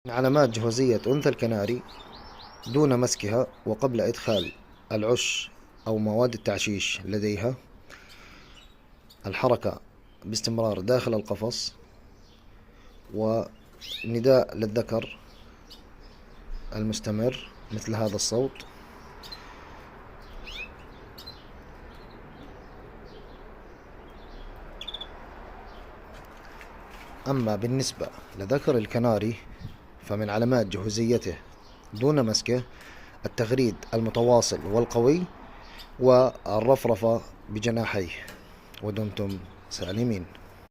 من علامات جهوزية أنثى الكناري دون مسكها وقبل إدخال العش أو مواد التعشيش لديها الحركة باستمرار داخل القفص، ونداء للذكر المستمر مثل هذا الصوت. أما بالنسبة لذكر الكناري فمن علامات جهوزيته دون مسكه التغريد المتواصل والقوي والرفرفة بجناحيه، ودمتم سالمين.